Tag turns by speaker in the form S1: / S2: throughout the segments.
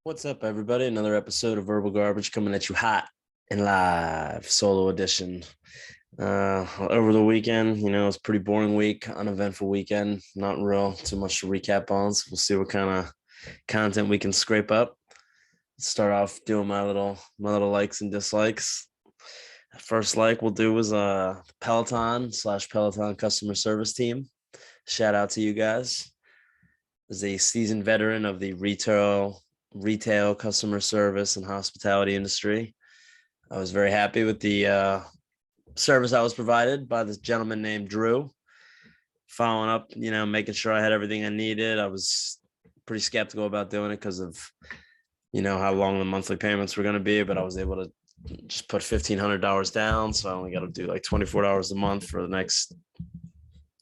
S1: What's up, everybody? Another episode of Verbal Garbage coming at you hot and live, solo edition. Over the weekend, it's a pretty boring week, uneventful weekend. Not real too much to recap on. So we'll see what kind of content we can scrape up. Start off doing my little likes and dislikes. First like we'll do is Peloton/Peloton customer service team. Shout out to you guys. As a seasoned veteran of the retail customer service and hospitality industry, I was very happy with the service I was provided by this gentleman named Drew. Following up, making sure I had everything I needed. I was pretty skeptical about doing it because of, how long the monthly payments were going to be, but I was able to just put $1,500 down. So I only got to do like $24 a month for the next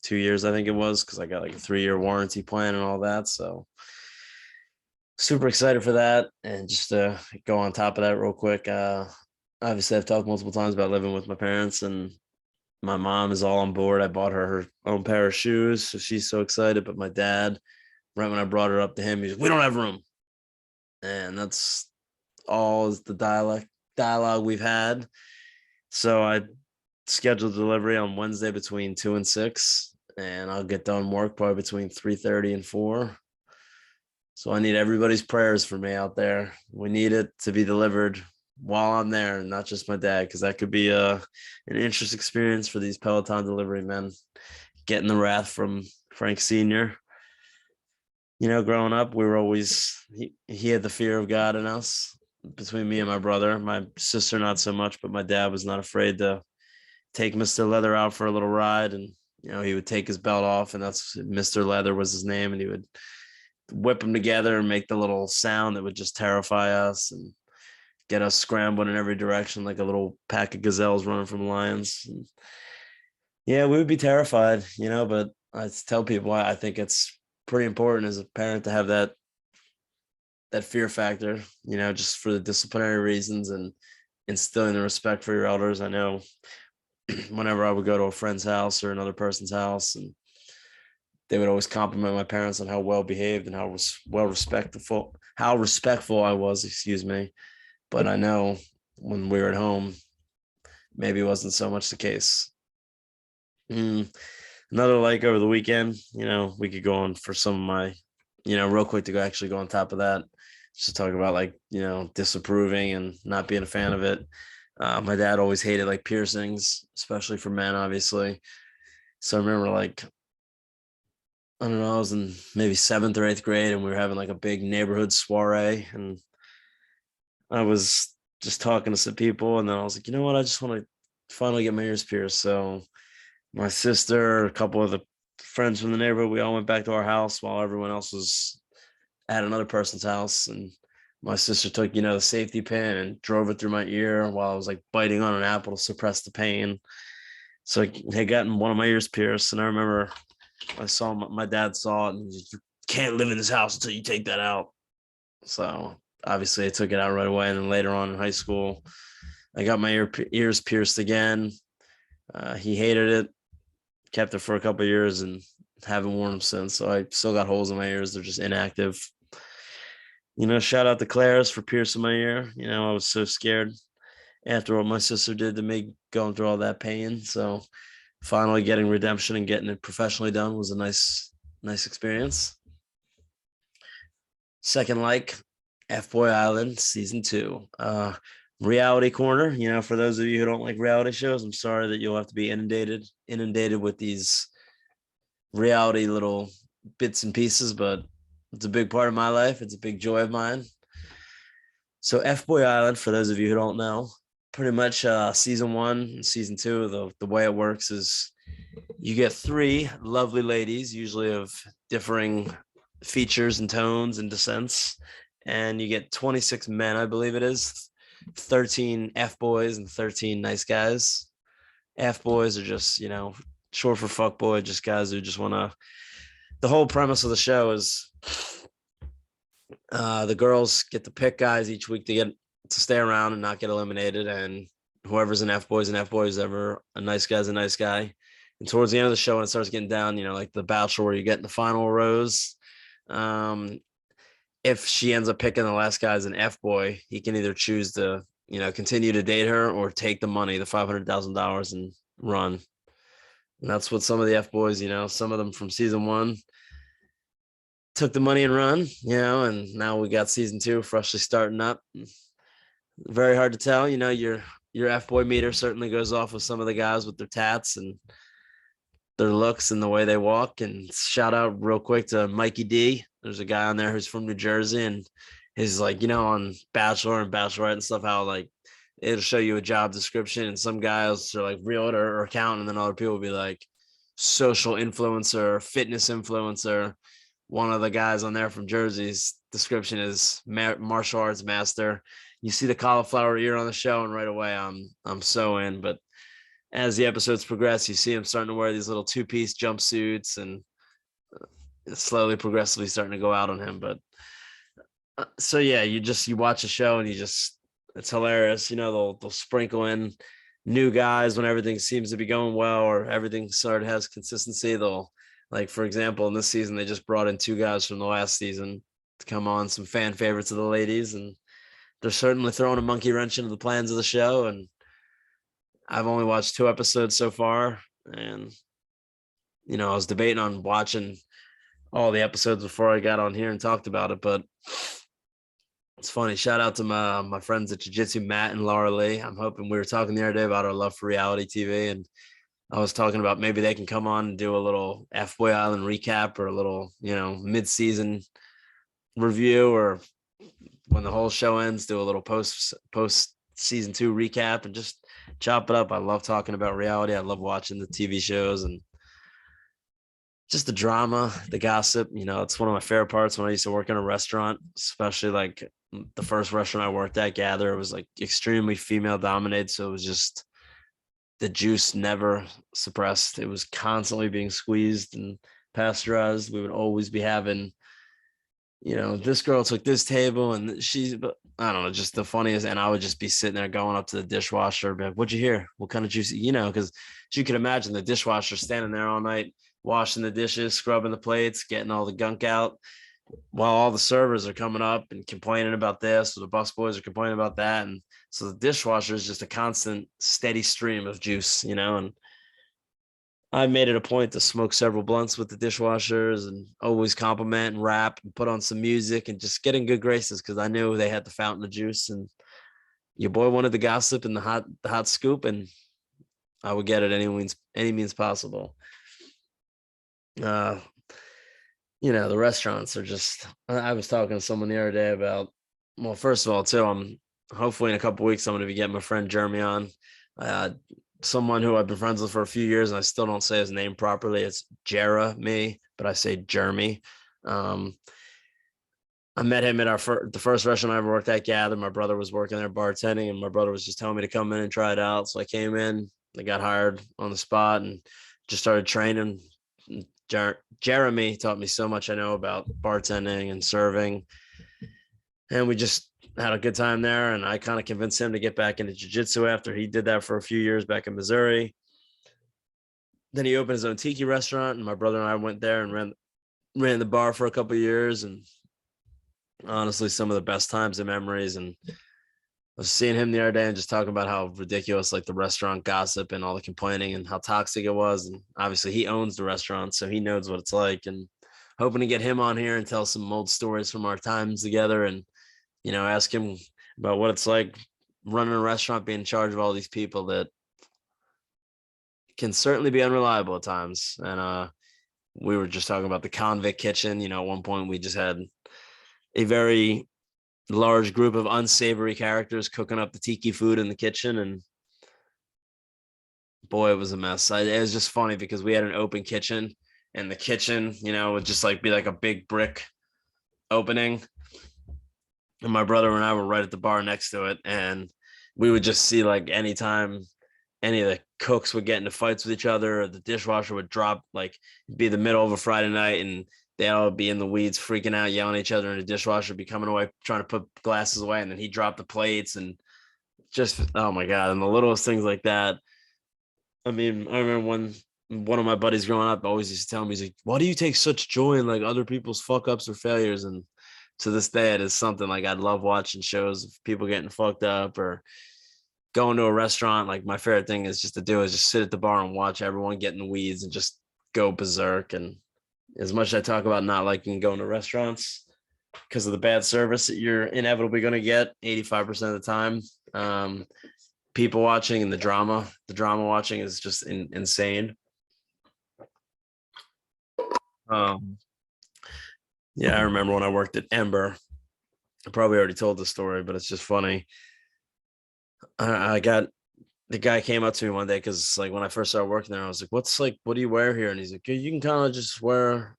S1: 2 years, I think it was, because I got like a 3-year warranty plan and all that. So super excited for that. And just to go on top of that real quick, obviously I've talked multiple times about living with my parents, and my mom is all on board. I bought her own pair of shoes, so she's so excited. But my dad, right when I brought her up to him, he's like, "We don't have room," and that's all is the dialogue we've had. So I scheduled delivery on Wednesday between 2 and 6, and I'll get done work probably between 3:30 and 4. So I need everybody's prayers for me out there. We need it to be delivered while I'm there, and not just my dad, because that could be an interesting experience for these Peloton delivery men, getting the wrath from Frank Sr. Growing up, we were always, he had the fear of God in us, between me and my brother. My sister, not so much, but my dad was not afraid to take Mr. Leather out for a little ride. And, he would take his belt off, and that's Mr. Leather was his name. And he would whip them together and make the little sound that would just terrify us and get us scrambling in every direction like a little pack of gazelles running from lions. And yeah, we would be terrified, but I tell people I think it's pretty important as a parent to have that fear factor, just for the disciplinary reasons and instilling the respect for your elders. I know whenever I would go to a friend's house or another person's house, and they would always compliment my parents on how well behaved and how respectful I was, excuse me. But I know when we were at home, maybe it wasn't so much the case. Another like over the weekend, we could go on for some of my, real quick to go actually go on top of that. Just talk about like, disapproving and not being a fan of it. My dad always hated like piercings, especially for men, obviously. So I remember like, I don't know, I was in maybe 7th or 8th grade, and we were having like a big neighborhood soiree, and I was just talking to some people, and then I was like, you know what? I just want to finally get my ears pierced. So my sister, a couple of the friends from the neighborhood, we all went back to our house while everyone else was at another person's house. And my sister took, the safety pin and drove it through my ear while I was like biting on an apple to suppress the pain. So I had gotten one of my ears pierced. And I remember I saw my dad saw it, and he's like, "You can't live in this house until you take that out." So obviously I took it out right away. And then later on in high school, I got my ears pierced again. He hated it, kept it for a couple of years, and haven't worn them since. So I still got holes in my ears. They're just inactive. Shout out to Claire's for piercing my ear. I was so scared after what my sister did to me going through all that pain. So finally getting redemption and getting it professionally done was a nice experience. Second like, F-Boy Island season 2. Reality corner. For those of you who don't like reality shows, I'm sorry that you'll have to be inundated with these reality little bits and pieces, but it's a big part of my life. It's a big joy of mine. So F-Boy Island, for those of you who don't know, pretty much season 1 and season 2, the way it works is you get 3 lovely ladies, usually of differing features and tones and descents, and you get 26 men, I believe it is, 13 F-boys and 13 nice guys. F-boys are just, short for fuck boy, just guys who just want to. The whole premise of the show is the girls get to pick guys each week to stay around and not get eliminated, and whoever's an F-boy is an F-boy, who's ever a nice guy's a nice guy. And towards the end of the show, when it starts getting down, like the Bachelor, where you get in the final rose, if she ends up picking the last guy as an F boy, he can either choose to, continue to date her or take the money, the $500,000, and run. And that's what some of the F boys, some of them from season one took the money and run, and now we got season two freshly starting up. Very hard to tell, your F boy meter certainly goes off with some of the guys with their tats and their looks and the way they walk. And shout out real quick to Mikey D. There's a guy on there who's from New Jersey, and he's like, on Bachelor and Bachelorette and stuff, how like it'll show you a job description, and some guys are like realtor or accountant, and then other people will be like social influencer, fitness influencer. One of the guys on there from Jersey's description is martial arts master. You see the cauliflower ear on the show, and right away I'm so in. But as the episodes progress, you see him starting to wear these little two-piece jumpsuits, and it's slowly, progressively starting to go out on him. But so yeah, you watch a show and it's hilarious. They'll sprinkle in new guys when everything seems to be going well or everything sort of has consistency. They'll, like, for example, in this season, they just brought in two guys from the last season to come on, some fan favorites of the ladies, and they're certainly throwing a monkey wrench into the plans of the show. And I've only watched 2 episodes so far, and I was debating on watching all the episodes before I got on here and talked about it. But it's funny. Shout out to my friends at Jiu-Jitsu, Matt and Laura Lee. I'm hoping, we were talking the other day about our love for reality TV, and I was talking about maybe they can come on and do a little F-Boy Island recap or a little, mid-season review, or when the whole show ends, do a little post season 2 recap and just chop it up. I love talking about reality. I love watching the TV shows and just the drama, the gossip. It's one of my favorite parts when I used to work in a restaurant, especially like the first restaurant I worked at, Gather. It was like extremely female dominated. So it was just the juice never suppressed. It was constantly being squeezed and pasteurized. We would always be having, this girl took this table and but I don't know, just the funniest. And I would just be sitting there going up to the dishwasher, be like, what'd you hear? What kind of juice? Because you could imagine the dishwasher standing there all night, washing the dishes, scrubbing the plates, getting all the gunk out, while all the servers are coming up and complaining about this, or the busboys are complaining about that. And so the dishwasher is just a constant, steady stream of juice, and I made it a point to smoke several blunts with the dishwashers and always compliment and rap and put on some music and just get in good graces, because I knew they had the fountain of juice, and your boy wanted the gossip and the hot scoop, and I would get it any means possible. The restaurants are just, I was talking to someone the other day about, well, first of all, too, I'm hopefully in a couple of weeks, I'm going to be getting my friend Jeremy on, someone who I've been friends with for a few years, and I still don't say his name properly. It's Jeremy, but I say Jeremy. I met him at the first restaurant I ever worked at, Gather. My brother was working there bartending, and my brother was just telling me to come in and try it out. So I came in, I got hired on the spot and just started training. Jeremy taught me so much I know about bartending and serving, and we just had a good time there. And I kind of convinced him to get back into jiu-jitsu after he did that for a few years back in Missouri. Then he opened his own tiki restaurant, and my brother and I went there and ran the bar for a couple of years. And honestly, some of the best times and memories. And I was seeing him the other day and just talking about how ridiculous, like, the restaurant gossip and all the complaining and how toxic it was. And obviously he owns the restaurant, so he knows what it's like, and hoping to get him on here and tell some old stories from our times together, and, ask him about what it's like running a restaurant, being in charge of all these people that can certainly be unreliable at times. And we were just talking about the convict kitchen. At one point we just had a very large group of unsavory characters cooking up the tiki food in the kitchen, and boy, it was a mess. It was just funny because we had an open kitchen, and the kitchen, would just like be like a big brick opening, and my brother and I were right at the bar next to it, and we would just see, like, anytime any of the cooks would get into fights with each other, or the dishwasher would drop, like, it'd be the middle of a Friday night, and they all be in the weeds, freaking out, yelling at each other, and the dishwasher be coming away, trying to put glasses away, and then he dropped the plates, and just, oh my God. And the littlest things like that. I mean, I remember when one of my buddies growing up always used to tell me, he's like, why do you take such joy in, like, other people's fuck ups or failures? And to this day, it is something like I love watching shows of people getting fucked up or going to a restaurant. Like my favorite thing is just to do is just sit at the bar and watch everyone get in the weeds and just go berserk. And as much as I talk about not liking going to restaurants because of the bad service that you're inevitably going to get 85% of the time, people watching and the drama watching is just insane. Yeah, I remember when I worked at Ember. I probably already told the story, but it's just funny. I got the guy came up to me one day because like when I first started working there, I was like, what do you wear here? And he's like, you can kind of just wear,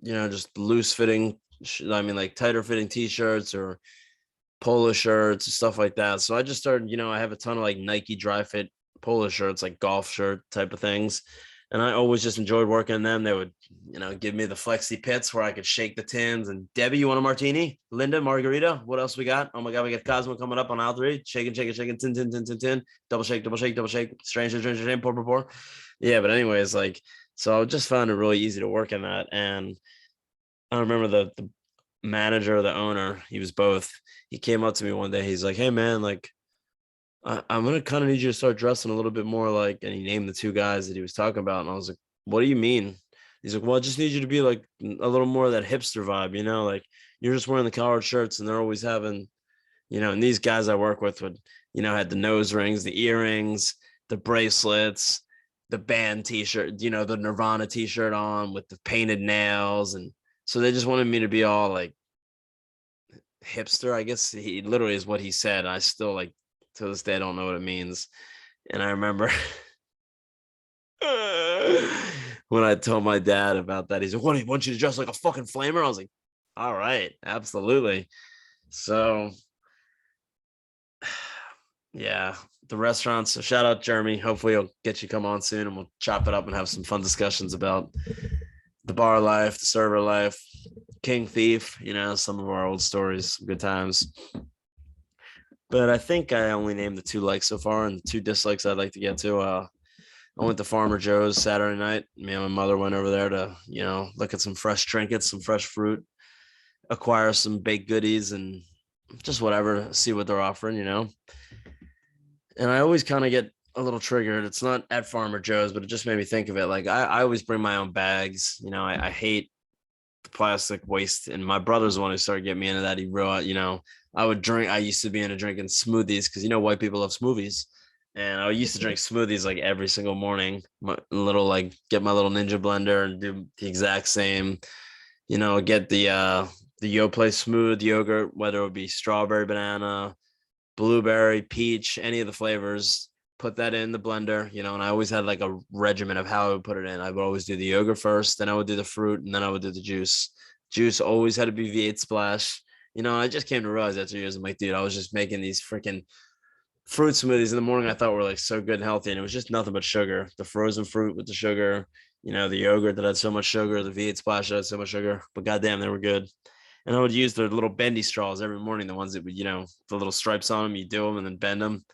S1: just loose fitting, like tighter fitting t-shirts or polo shirts and stuff like that. So I just started, I have a ton of like Nike dry fit polo shirts, like golf shirt type of things. And I always just enjoyed working on them. They would, give me the flexi pits where I could shake the tins. And Debbie, you want a martini? Linda, margarita. What else we got? Oh my God, we got Cosmo coming up on aisle 3. Shaking, tin, tin, tin, tin, tin. Double shake, double shake, double shake. Stranger, pour, pour, pour. Yeah, but anyways, like, so I just found it really easy to work in that. And I remember the manager, the owner, he was both. He came up to me one day. He's like, hey man, like, I'm gonna kind of need you to start dressing a little bit more like, and he named the 2 guys that he was talking about. And I was like, what do you mean? He's like, well, I just need you to be like a little more of that hipster vibe, like you're just wearing the collared shirts and they're always having, and these guys I work with would, had the nose rings, the earrings, the bracelets, the band t-shirt, the Nirvana t-shirt on with the painted nails. And so they just wanted me to be all like hipster, I guess he literally is what he said. I still like, to this day, I don't know what it means. And I remember when I told my dad about that, he's like, what, do you want you to dress like a fucking flamer? I was like, all right, absolutely. So yeah, the restaurants. So shout out Jeremy. Hopefully he'll get you come on soon and we'll chop it up and have some fun discussions about the bar life, the server life, King Thief, some of our old stories, good times. But I think I only named the 2 likes so far, and the 2 dislikes I'd like to get to. I went to Farmer Joe's Saturday night. Me and my mother went over there to, look at some fresh trinkets, some fresh fruit, acquire some baked goodies, and just whatever, see what they're offering, And I always kind of get a little triggered. It's not at Farmer Joe's, but it just made me think of it. Like I always bring my own bags. I hate the plastic waste. And my brother's the one who started getting me into that. He wrote, I would drink. I used to be into drinking smoothies because white people love smoothies, and I used to drink smoothies like every single morning. My little get my little Ninja blender and do the exact same. Get the Yoplait smooth yogurt, whether it would be strawberry, banana, blueberry, peach, any of the flavors. Put that in the blender, and I always had like a regimen of how I would put it in. I would always do the yogurt first, then I would do the fruit, and then I would do the juice. Juice always had to be V8 splash. I just came to realize after years, I'm like, dude, I was just making these freaking fruit smoothies in the morning. I thought were like so good and healthy, and it was just nothing but sugar. The frozen fruit with the sugar, the yogurt that had so much sugar, the V8 splash that had so much sugar, but goddamn, they were good. And I would use the little bendy straws every morning, the ones that would, the little stripes on them, you do them and then bend them.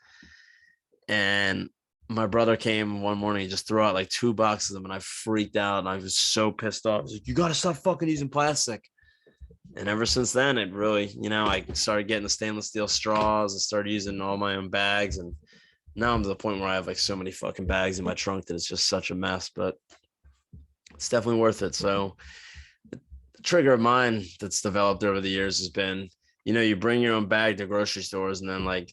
S1: And my brother came one morning, he just threw out like 2 boxes of them, and I freaked out and I was so pissed off. I was like, you got to stop fucking using plastic. And ever since then, it really, I started getting the stainless steel straws and started using all my own bags. And now I'm to the point where I have like so many fucking bags in my trunk that it's just such a mess, but it's definitely worth it. So the trigger of mine that's developed over the years has been, you bring your own bag to grocery stores, and then like,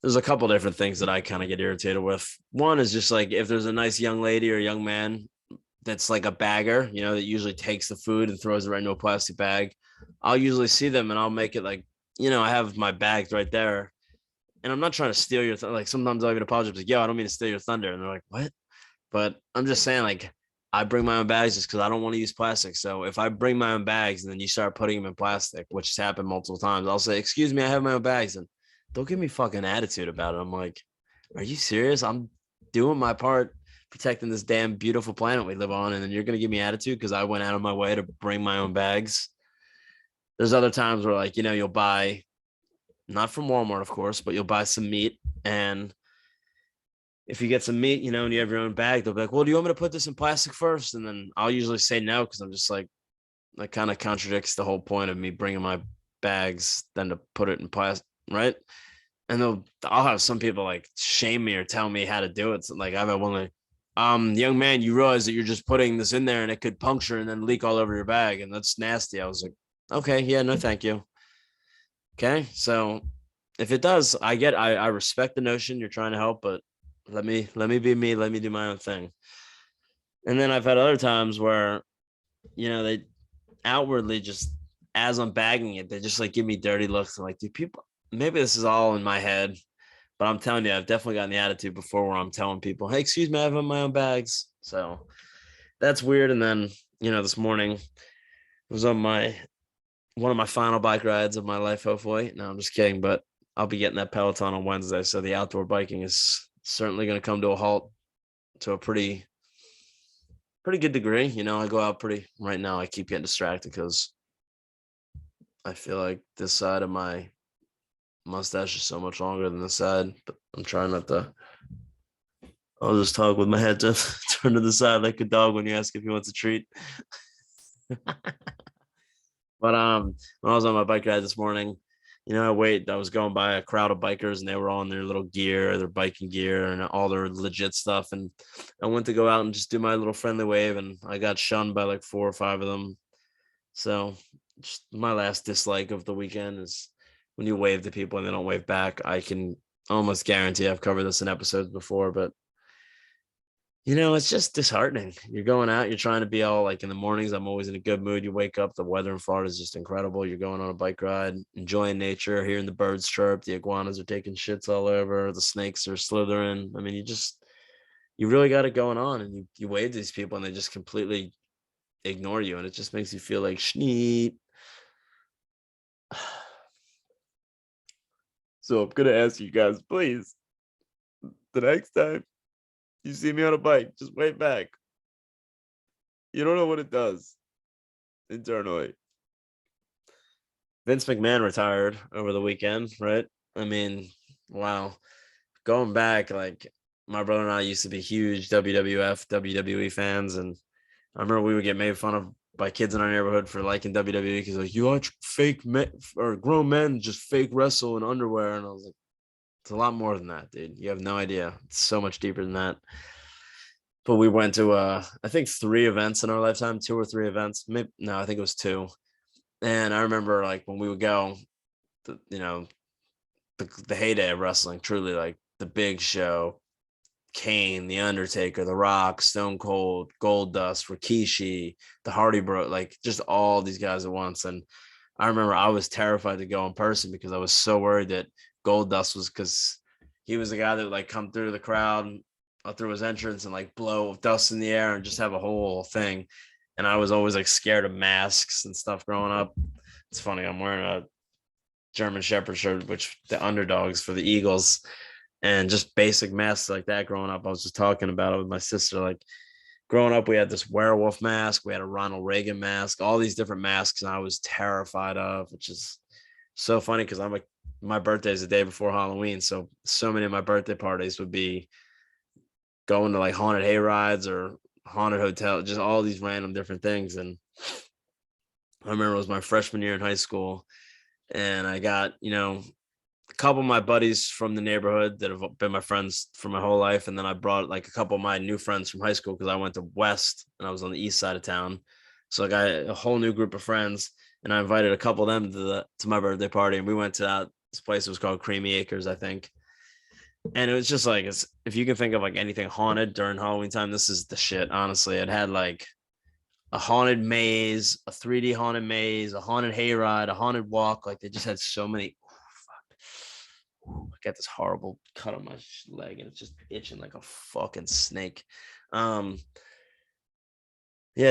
S1: there's a couple different things that I kind of get irritated with. One is just like, if there's a nice young lady or young man that's like a bagger, that usually takes the food and throws it right into a plastic bag, I'll usually see them and I'll make it like, I have my bags right there. And I'm not trying to steal your, like sometimes I'll even apologize, like, yo, I don't mean to steal your thunder. And they're like, what? But I'm just saying, like, I bring my own bags just because I don't want to use plastic. So if I bring my own bags and then you start putting them in plastic, which has happened multiple times, I'll say, excuse me, I have my own bags. And don't give me fucking attitude about it. I'm like, are you serious? I'm doing my part protecting this damn beautiful planet we live on, and then you're going to give me attitude because I went out of my way to bring my own bags. There's other times where like, you'll buy, not from Walmart, of course, but you'll buy some meat, and if you get some meat, and you have your own bag, they'll be like, well, do you want me to put this in plastic first? And then I'll usually say no, because I'm just like, That kind of contradicts the whole point of me bringing my bags then to put it in plastic, right? And I'll have some people like shame me or tell me how to do it. So, like I've had one like, young man, you realize that you're just putting this in there and it could puncture and then leak all over your bag, and that's nasty. I was like, okay, yeah, no, thank you. Okay, so if it does, I respect the notion you're trying to help, but let me be me, let me do my own thing. And then I've had other times where they outwardly just as I'm bagging it, they just like give me dirty looks. I'm like, do people? Maybe this is all in my head, but I'm telling you, I've definitely gotten the attitude before where I'm telling people, "Hey, excuse me, I have my own bags." So that's weird. And then this morning was on my one of my final bike rides of my life. Hopefully, no, I'm just kidding, but I'll be getting that Peloton on Wednesday, so the outdoor biking is certainly going to come to a halt to a pretty good degree. I go out pretty right now. I keep getting distracted because I feel like this side of my mustache is so much longer than this side, but I'm trying not to. I'll just talk with my head to turn to the side like a dog when you ask if he wants a treat. But when I was on my bike ride this morning, I was going by a crowd of bikers and they were all in their little gear, their biking gear, and all their legit stuff. And I went to go out and just do my little friendly wave, and I got shunned by like 4 or 5 of them. So just my last dislike of the weekend is when you wave to people and they don't wave back. I can almost guarantee I've covered this in episodes before, but it's just disheartening. You're going out, you're trying to be all like in the mornings. I'm always in a good mood. You wake up, the weather in Florida is just incredible. You're going on a bike ride, enjoying nature, hearing the birds chirp, the iguanas are taking shits all over, the snakes are slithering. I mean, you really got it going on, and you wave to these people and they just completely ignore you, and it just makes you feel like schneet. So I'm gonna ask you guys, please, the next time you see me on a bike, just wave back. You don't know what it does internally. Vince McMahon retired over the weekend, right? I mean, wow. Going back, like my brother and I used to be huge WWF, WWE fans, and I remember we would get made fun of by kids in our neighborhood for liking WWE because like you watch fake men or grown men just fake wrestle in underwear, and I was like, it's a lot more than that, dude. You have no idea. It's so much deeper than that. But we went to I think 3 events in our lifetime, 2 or 3 events. Maybe no, I think it was 2. And I remember like when we would go, the, you know, the heyday of wrestling, truly like the Big Show, Kane, The Undertaker, The Rock, Stone Cold, Goldust, Rikishi, the Hardy Bro, like just all these guys at once. And I remember I was terrified to go in person because I was so worried that Goldust was because he was the guy that would like come through the crowd through his entrance and like blow dust in the air and just have a whole thing. And I was always like scared of masks and stuff growing up. It's funny, I'm wearing a German Shepherd shirt, which the underdogs for the Eagles, and just basic masks like that growing up. I was just talking about it with my sister. Like growing up, we had this werewolf mask, we had a Ronald Reagan mask, all these different masks, and I was terrified of, which is so funny because I'm like, my birthday is the day before Halloween. So many of my birthday parties would be going to like haunted hay rides or haunted hotel, just all these random different things. And I remember it was my freshman year in high school, and I got, a couple of my buddies from the neighborhood that have been my friends for my whole life. And then I brought like a couple of my new friends from high school because I went to West and I was on the east side of town. So I got a whole new group of friends, and I invited a couple of them to my birthday party. And we went to this place. It was called Creamy Acres, I think. And it was just like, if you can think of like anything haunted during Halloween time, this is the shit. Honestly, it had like a haunted maze, a 3D haunted maze, a haunted hayride, a haunted walk. Like they just had so many. I got this horrible cut on my leg and it's just itching like a fucking snake. Yeah,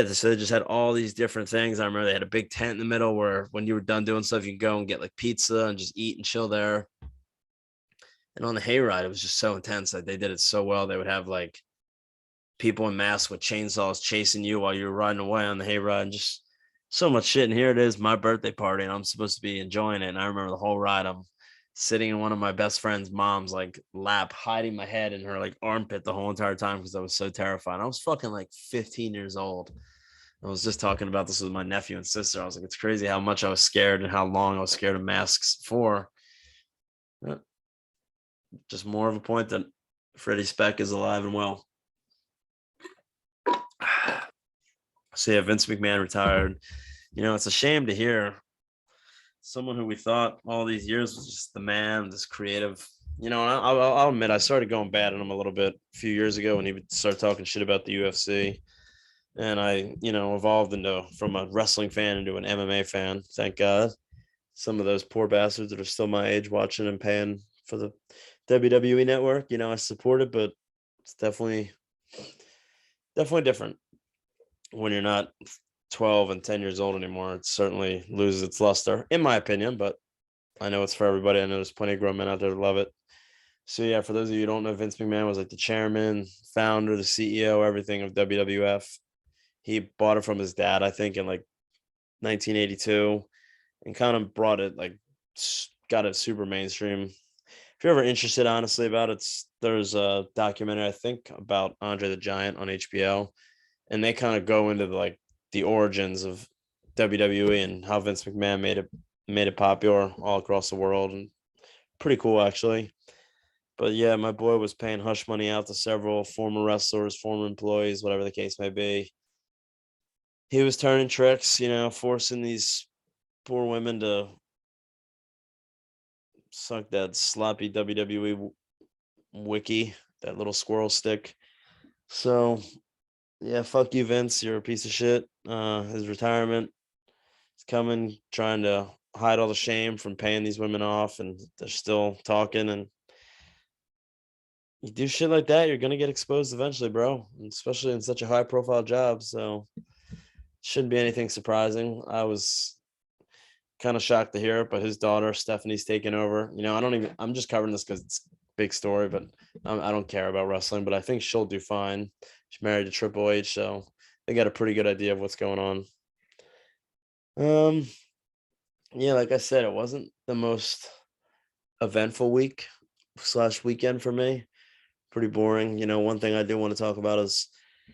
S1: so they just had all these different things. I remember they had a big tent in the middle where when you were done doing stuff, you can go and get like pizza and just eat and chill there. And on the hayride, it was just so intense that they did it so well. They would have like people in masks with chainsaws chasing you while you were riding away on the hayride, and just so much shit. And here it is, my birthday party, and I'm supposed to be enjoying it. And I remember the whole ride, I'm sitting in one of my best friend's mom's like lap, hiding my head in her like armpit the whole entire time because I was so terrified. I was fucking like 15 years old. I was just talking about this with my nephew and sister. I was like, it's crazy how much I was scared and how long I was scared of masks for. Uh, Just more of a point that Freddie Speck is alive and well. So yeah, Vince McMahon retired. It's a shame to hear someone who we thought all these years was just the man, this creative. I'll admit I started going bad on him a little bit a few years ago when he would start talking shit about the UFC, and I, evolved into from a wrestling fan into an MMA fan. Thank God. Some of those poor bastards that are still my age watching and paying for the WWE network. I support it, but it's definitely different when you're not 12 and 10 years old anymore. It certainly loses its luster, in my opinion, but I know it's for everybody. I know there's plenty of grown men out there that love it. So yeah, for those of you who don't know, Vince McMahon was like the chairman, founder, the CEO, everything of WWF. He bought it from his dad, I think, in like 1982, and kind of brought it like got it super mainstream. If you're ever interested, honestly, about it, there's a documentary I think about Andre the Giant on HBO, and they kind of go into the origins of WWE and how Vince McMahon made it popular all across the world, and pretty cool actually. But yeah, my boy was paying hush money out to several former wrestlers, former employees, whatever the case may be. He was turning tricks, forcing these poor women to suck that sloppy WWE wiki, that little squirrel stick. So yeah, fuck you, Vince. You're a piece of shit. His retirement is coming, trying to hide all the shame from paying these women off, and they're still talking. And you do shit like that, you're gonna get exposed eventually, bro. Especially in such a high profile job. So shouldn't be anything surprising. I was kind of shocked to hear it, but his daughter Stephanie's taking over. I'm just covering this because it's a big story, but I don't care about wrestling. But I think she'll do fine. She's married to Triple H, so they got a pretty good idea of what's going on. Yeah, like I said, it wasn't the most eventful week slash weekend for me. Pretty boring. One thing I do want to talk about is I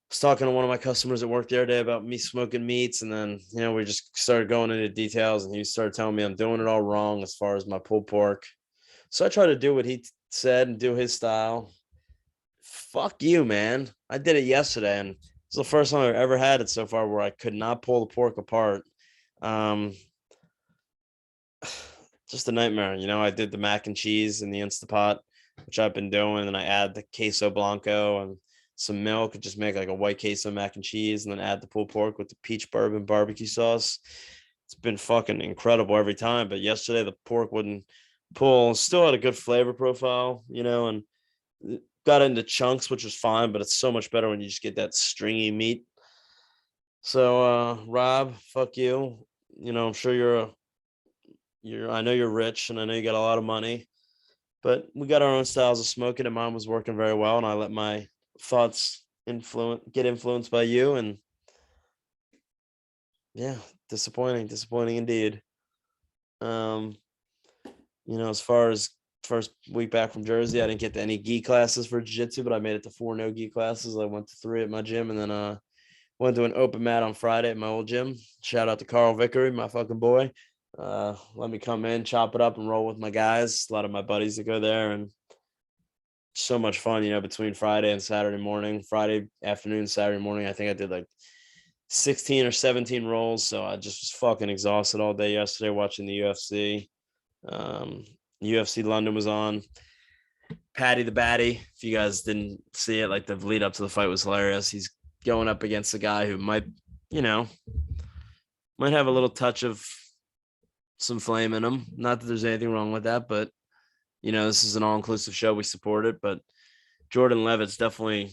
S1: was talking to one of my customers at work the other day about me smoking meats, and then we just started going into details, and he started telling me I'm doing it all wrong as far as my pulled pork. So I tried to do what he said and do his style. Fuck you, man. I did it yesterday, and it's the first time I've ever had it so far where I could not pull the pork apart. Um, just a nightmare. I did the mac and cheese in the Instapot, which I've been doing, and I add the queso blanco and some milk and just make like a white queso mac and cheese, and then add the pulled pork with the peach bourbon barbecue sauce. It's been fucking incredible every time. But yesterday the pork wouldn't pull. Still had a good flavor profile, and got into chunks, which was fine, but it's so much better when you just get that stringy meat. So Rob, fuck you. I'm sure I know you're rich and I know you got a lot of money, but we got our own styles of smoking, and mine was working very well, and I let my thoughts get influenced by you, and yeah, disappointing indeed. um as far as first week back from Jersey, I didn't get to any gi classes for jiu-jitsu, but I made it to 4 no gi classes. I went to 3 at my gym, and then went to an open mat on Friday at my old gym. Shout out to Carl Vickery, my fucking boy. Let me come in, chop it up, and roll with my guys. A lot of my buddies that go there, and so much fun, between Friday and Saturday morning, Friday afternoon, Saturday morning. I think I did like 16 or 17 rolls. So I just was fucking exhausted all day yesterday watching the UFC. Um, UFC London was on. Patty the Batty, if you guys didn't see it, like the lead up to the fight was hilarious. He's going up against a guy who you know, might have a little touch of some flame in him. Not that there's anything wrong with that, but this is an all-inclusive show. We support it, but Jordan Levitt's definitely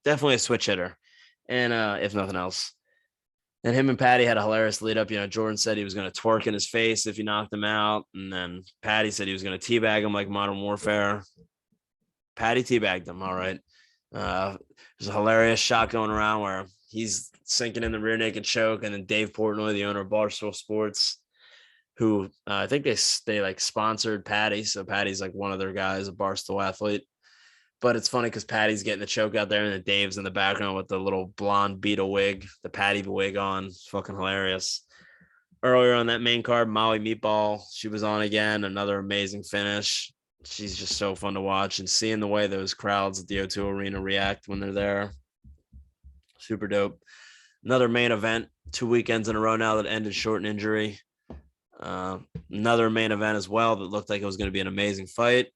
S1: a switch hitter, and if nothing else. And him and Patty had a hilarious lead up. Jordan said he was going to twerk in his face if he knocked him out, and then Patty said he was going to teabag him like Modern Warfare. Patty teabagged him. All right. There's a hilarious shot going around where he's sinking in the rear naked choke, and then Dave Portnoy, the owner of Barstool Sports, who I think they like sponsored Patty, so Patty's like one of their guys, a Barstool athlete, But it's funny because Patty's getting the choke out there, and then Dave's in the background with the little blonde Beetle wig, the Patty wig on. It's fucking hilarious. Earlier on that main card, Molly Meatball, she was on again. Another amazing finish. She's just so fun to watch, and seeing the way those crowds at the O2 Arena react when they're there, super dope. Another main event, 2 weekends in a row now that ended short and injury. Another main event as well that looked like it was going to be an amazing fight.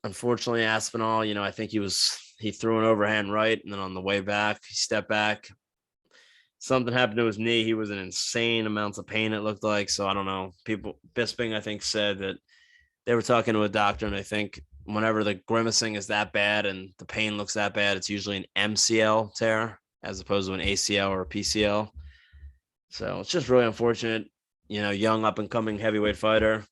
S1: Unfortunately, Aspinall, I think he threw an overhand right, and then on the way back, he stepped back. Something happened to his knee. He was in insane amounts of pain, it looked like. So I don't know. Bisping, I think, said that they were talking to a doctor, and I think whenever the grimacing is that bad and the pain looks that bad, it's usually an MCL tear as opposed to an ACL or a PCL. So it's just really unfortunate. Young up and coming heavyweight fighter,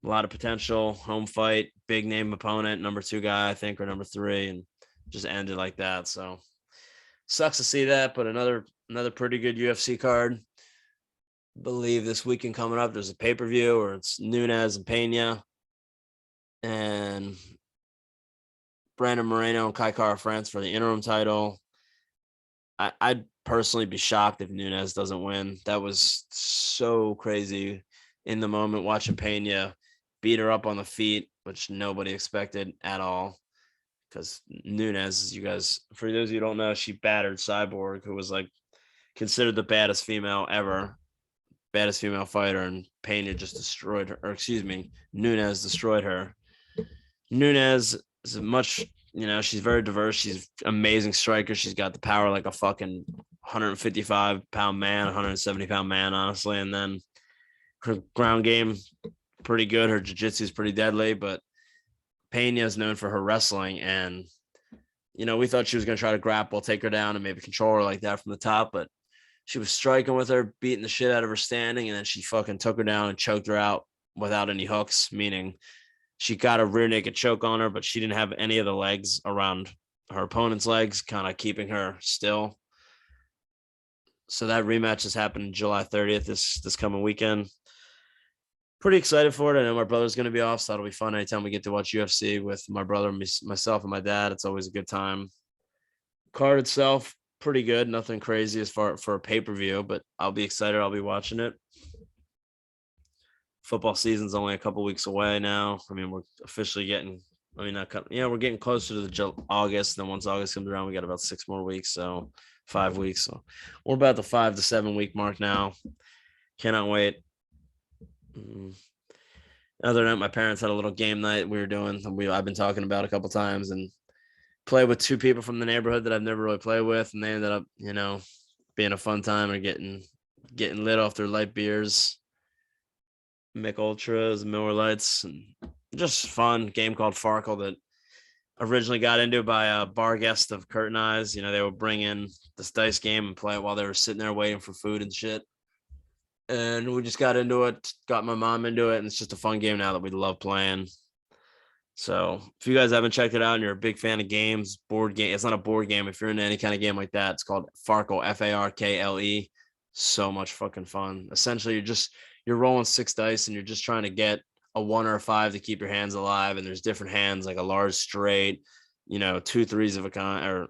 S1: a lot of potential, home fight, big name opponent, number 2 guy, I think, or number 3, and just ended like that. So sucks to see that, but another pretty good UFC card. I believe this weekend coming up, there's a pay-per-view, or it's Nunes and Pena, and Brandon Moreno and Kai Kara France for the interim title. I'd personally be shocked if Nunes doesn't win. That was so crazy in the moment watching Pena beat her up on the feet, which nobody expected at all. Because Nunes, you guys, for those of you who don't know, she battered Cyborg, who was like considered the baddest female ever, baddest female fighter, and Pena just destroyed her, or excuse me, Nunes destroyed her. Nunes is much, she's very diverse. She's amazing striker. She's got the power like a fucking 155-pound man, 170-pound man, honestly. And then her ground game, pretty good. Her jiu-jitsu is pretty deadly, but Pena is known for her wrestling. And, we thought she was going to try to grapple, take her down, and maybe control her like that from the top. But she was striking with her, beating the shit out of her standing. And then she fucking took her down and choked her out without any hooks, meaning she got a rear naked choke on her, but she didn't have any of the legs around her opponent's legs, kind of keeping her still. So that rematch has happened July 30th, this coming weekend. Pretty excited for it. I know my brother's going to be off, so that'll be fun anytime we get to watch UFC with my brother, myself, and my dad. It's always a good time. Card itself, pretty good. Nothing crazy as far for a pay-per-view, but I'll be excited. I'll be watching it. Football season's only a couple weeks away now. I mean, we're officially we're getting closer to the August. Then once August comes around, we got about 6 more weeks, so 5 weeks. So we're about the 5 to 7 week mark now. Cannot wait. Other than that, my parents had a little game night we were doing. I've been talking about a couple times, and play with 2 people from the neighborhood that I've never really played with, and they ended up, being a fun time or getting lit off their light beers. Mick Ultras, Miller Lights, and just fun game called Farkle that originally got into by a bar guest of Curtain Eyes. They would bring in this dice game and play it while they were sitting there waiting for food and shit. And we just got into it, got my mom into it, and it's just a fun game now that we love playing. So if you guys haven't checked it out and you're a big fan of games, board game, it's not a board game. If you're into any kind of game like that, it's called Farkle, Farkle. So much fucking fun. Essentially, you're rolling 6 dice and you're just trying to get a 1 or a 5 to keep your hands alive. And there's different hands, like a large straight, 2 3s of a kind, or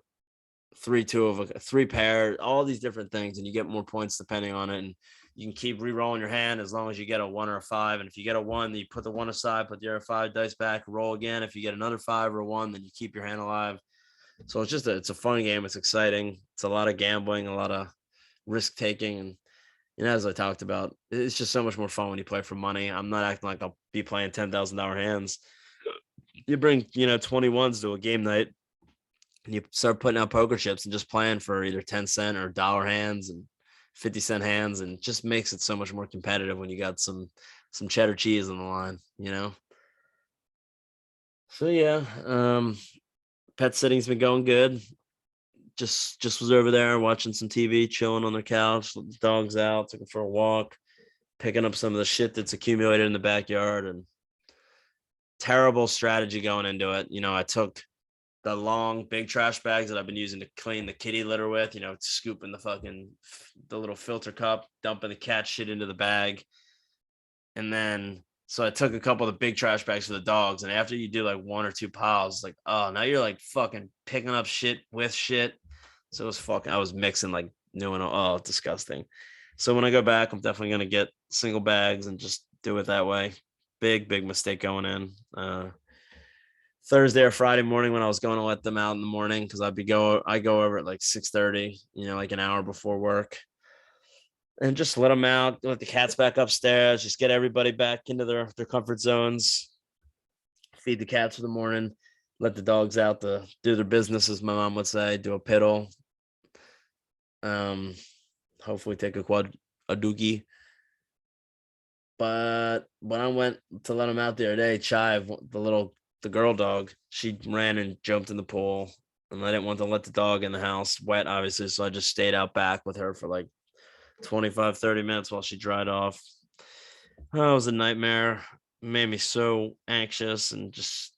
S1: 3 2 of a 3 pair, all these different things. And you get more points depending on it. And you can keep re-rolling your hand as long as you get a 1 or a 5. And if you get a 1, then you put the 1 aside, put the other 5 dice back, roll again. If you get another 5 or a 1, then you keep your hand alive. So it's a fun game. It's exciting. It's a lot of gambling, a lot of risk taking. And as I talked about, it's just so much more fun when you play for money. I'm not acting like I'll be playing $10,000 hands. You bring, 21s to a game night and you start putting out poker chips and just playing for either 10-cent or dollar hands and 50-cent hands, and just makes it so much more competitive when you got some cheddar cheese on the line, So yeah, pet sitting's been going good. Just was over there watching some TV, chilling on the couch, let the dogs out, took them for a walk, picking up some of the shit that's accumulated in the backyard. And terrible strategy going into it. I took the long big trash bags that I've been using to clean the kitty litter with, scooping the little filter cup, dumping the cat shit into the bag. And then So I took a couple of the big trash bags for the dogs. And after you do like one or two piles, like, oh, now you're like fucking picking up shit with shit. So it was fucking, I was mixing like new and oh, disgusting. So when I go back, I'm definitely going to get single bags and just do it that way. Big mistake going in. Thursday or Friday morning when I was going to let them out in the morning because I go over at like 6:30, like an hour before work, and just let them out, let the cats back upstairs, just get everybody back into their comfort zones, feed the cats for the morning, let the dogs out to do their business, as my mom would say, do a piddle. Um, hopefully take a doogie. But when I went to let him out the other day, Chive, the girl dog, she ran and jumped in the pool, and I didn't want to let the dog in the house wet, obviously, so I just stayed out back with her for like 25-30 minutes while she dried off. Oh, it was a nightmare. It made me so anxious and just,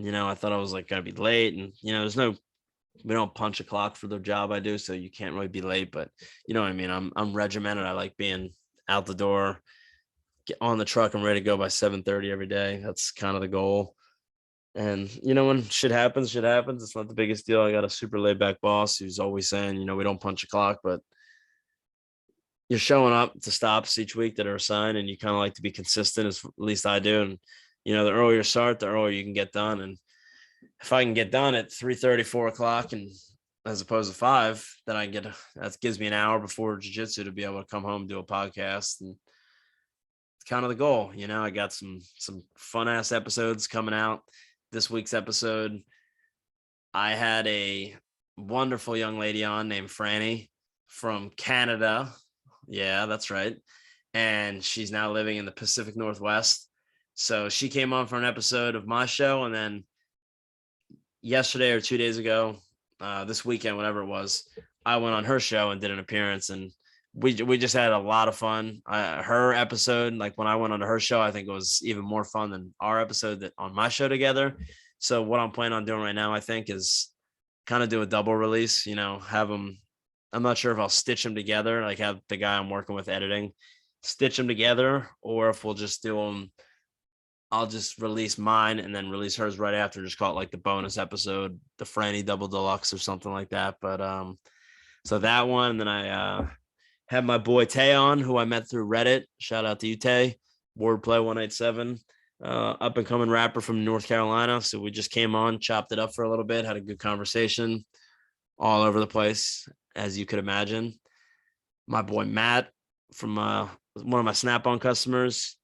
S1: I thought I was like gonna be late, and we don't punch a clock for the job I do, so you can't really be late, but you know what I mean. I'm regimented. I like being out the door, get on the truck. I'm ready to go by 7:30 every day. That's kind of the goal. And when shit happens, shit happens. It's not the biggest deal. I got a super laid back boss who's always saying, we don't punch a clock, but you're showing up to stops each week that are assigned, and you kind of like to be consistent, as at least I do. And the earlier you start, the earlier you can get done. And if I can get done at 3:30, 4 o'clock, and as opposed to 5, then that gives me an hour before jiu-jitsu to be able to come home and do a podcast. And it's kind of the goal. I got some fun ass episodes coming out. This week's episode, I had a wonderful young lady on named Franny from Canada. Yeah, that's right. And she's now living in the Pacific Northwest. So she came on for an episode of my show, and then yesterday or 2 days ago, this weekend, whatever it was, I went on her show and did an appearance, and we just had a lot of fun. Her episode, like when I went on her show, I think it was even more fun than our episode that on my show together. So what I'm planning on doing right now, I think, is kind of do a double release, have them. I'm not sure if I'll stitch them together, like have the guy I'm working with editing stitch them together, or if we'll just do them. I'll just release mine and then release hers right after. Just call it like the bonus episode, the Franny Double Deluxe or something like that. But so that one, and then I had my boy Tay on, who I met through Reddit. Shout out to you, Tay. Wordplay 187, up and coming rapper from North Carolina. So we just came on, chopped it up for a little bit, had a good conversation, all over the place, as you could imagine. My boy Matt from one of my Snap-on customers,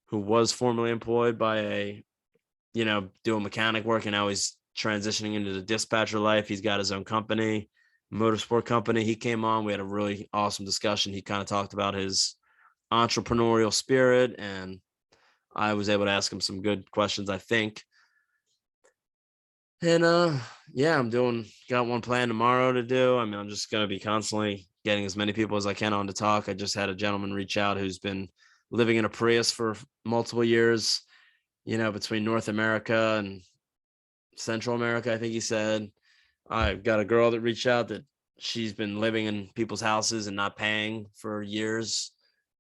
S1: who was formerly employed by doing mechanic work, and now he's transitioning into the dispatcher life. He's got his own company, motorsport company. He came on. We had a really awesome discussion. He kind of talked about his entrepreneurial spirit, and I was able to ask him some good questions, I think. And yeah, got one plan tomorrow to do. I mean, I'm just going to be constantly getting as many people as I can on to talk. I just had a gentleman reach out who's been living in a Prius for multiple years, between North America and Central America, I think he said. I've got a girl that reached out that she's been living in people's houses and not paying for years.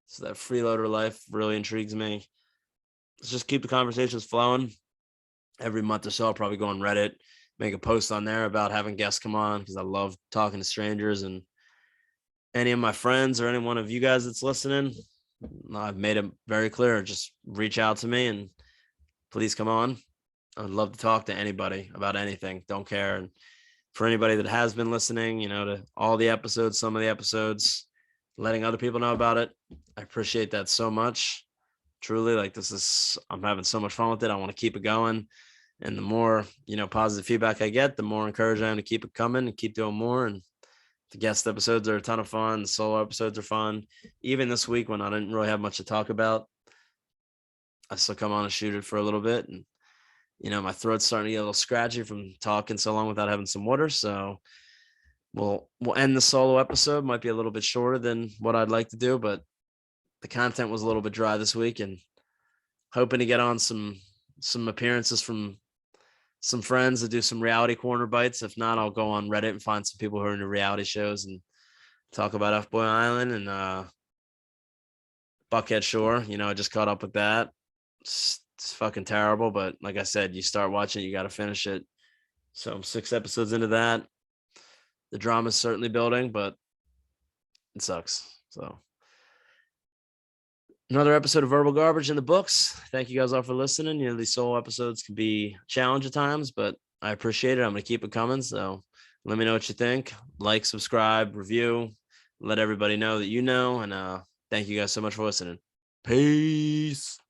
S1: So that freeloader life really intrigues me. Let's just keep the conversations flowing. Every month or so, I'll probably go on Reddit, make a post on there about having guests come on, because I love talking to strangers. And any of my friends or any one of you guys that's listening, I've made it very clear. Just reach out to me and please come on. I'd love to talk to anybody about anything. Don't care. And for anybody that has been listening, to all the episodes, some of the episodes, letting other people know about it, I appreciate that so much. Truly, like I'm having so much fun with it. I want to keep it going. And the more, positive feedback I get, the more encouraged I am to keep it coming and keep doing more. And the guest episodes are a ton of fun. The solo episodes are fun. Even this week, when I didn't really have much to talk about, I still come on and shoot it for a little bit. And, my throat's starting to get a little scratchy from talking so long without having some water. So we'll end the solo episode. Might be a little bit shorter than what I'd like to do, but the content was a little bit dry this week, and hoping to get on some appearances from some friends to do some reality corner bites. If not, I'll go on Reddit and find some people who are into reality shows and talk about F-Boy Island. And Buckhead Shore, I just caught up with that. It's fucking terrible, but like I said, you start watching, you got to finish it. So I'm 6 episodes into that. The drama's certainly building, but it sucks. So another episode of Verbal Garbage in the books. Thank you guys all for listening. These solo episodes can be a challenge at times, but I appreciate it. I'm going to keep it coming. So let me know what you think. Like, subscribe, review, let everybody know that you know. And thank you guys so much for listening. Peace.